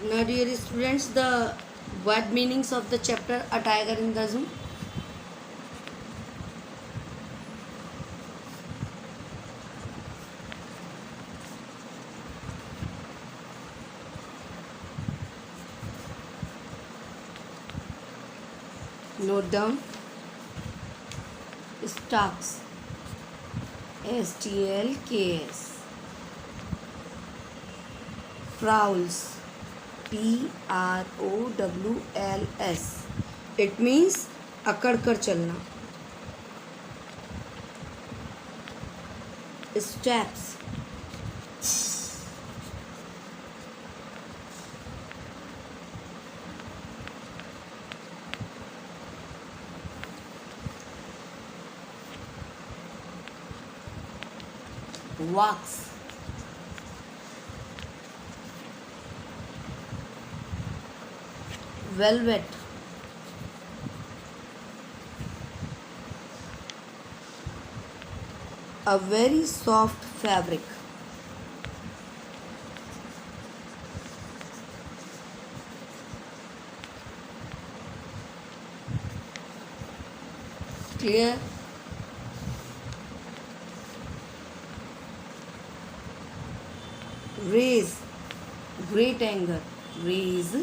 Now, dear students, the word meanings of the chapter A Tiger in the Zoo. Note down. Stalks. STLKS. Prowls. PROWLS. It means अकड़ कर चलना. Steps. Walks. Velvet. A very soft fabric. Clear? Raise. Great anger. Raise.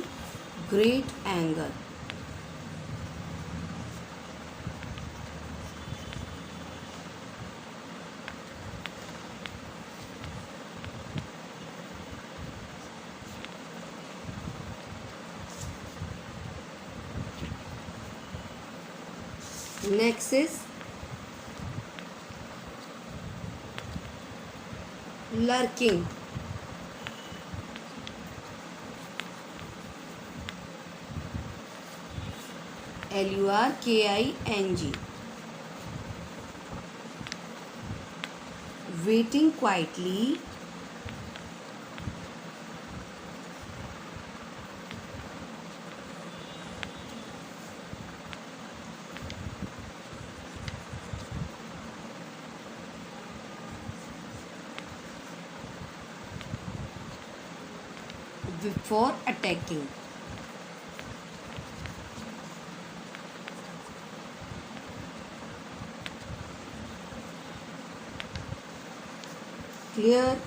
Great anger. Next is lurking. LURKING. Waiting quietly. Before attacking. Clear?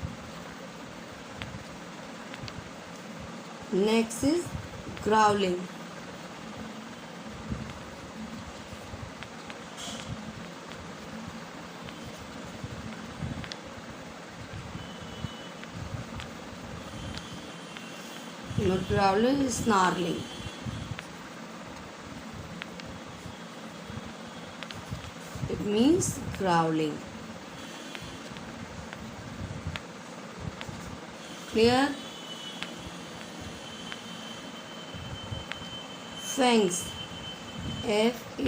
Next is growling. Not growling, is snarling. It means growling. Clear? Fangs. FANGS.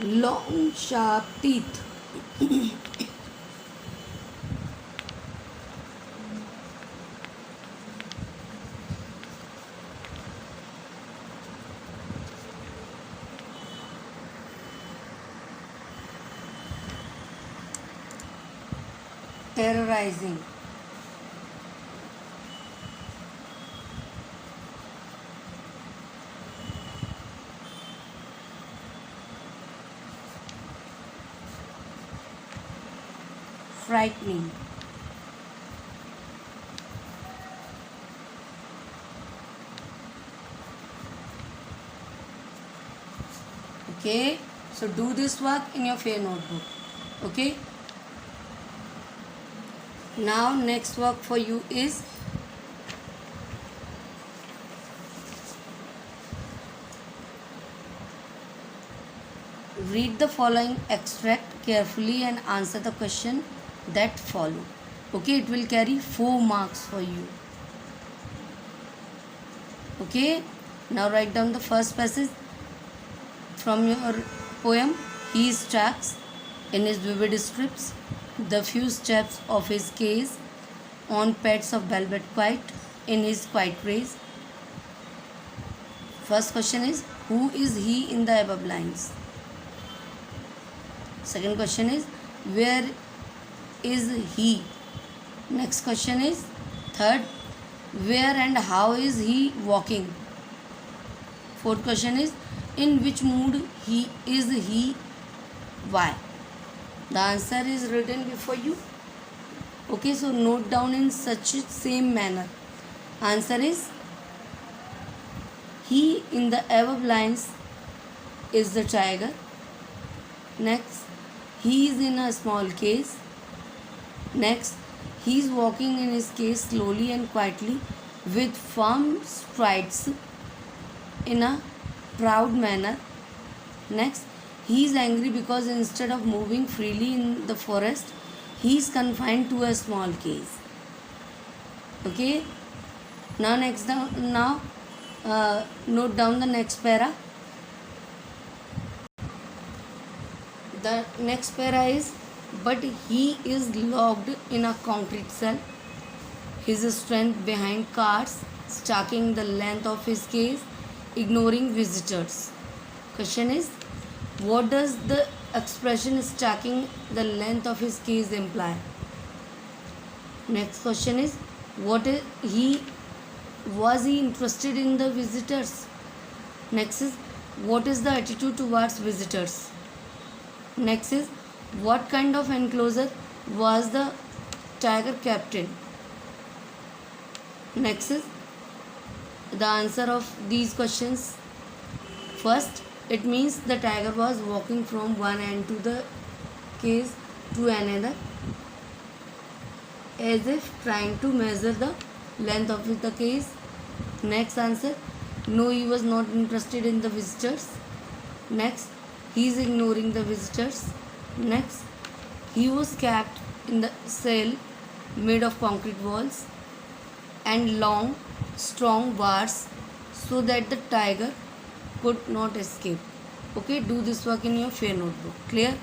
Long sharp teeth. Terrorizing. Frightening. Okay, so do this work in your fair notebook. Okay, now next work for you is read the following extract carefully and answer the question that follow. Okay, it will carry 4 marks for you. Okay, now write down the first passage from your poem. He tracks in his vivid strips the few steps of his case on pads of velvet quiet in his quiet ways. First question is, who is he in the above lines? Second question is, where is he? Next question is third, where and how is he walking? Fourth question is, in which mood is he? Why? The answer is written before you. Okay, so note down in such same manner. Answer is, he in the above lines is the tiger. Next, he is in a small case. Next, he is walking in his case slowly and quietly with firm strides in a proud manner. Next, he is angry because instead of moving freely in the forest, he is confined to a small case. Okay. Now note down the next para. The next para is, but he is locked in a concrete cell. His strength behind cars, stacking the length of his case, ignoring visitors. Question is, what does the expression stacking the length of his case imply? Next question is, was he interested in the visitors? Next is, what is the attitude towards visitors? Next is, what kind of enclosure was the tiger kept in? Next is the answer of these questions. First, it means the tiger was walking from one end to the cage to another, as if trying to measure the length of the cage. Next answer, no, he was not interested in the visitors. Next, he is ignoring the visitors. Next, he was kept in the cell made of concrete walls and long, strong bars so that the tiger could not escape. Okay, do this work in your fair notebook. Clear?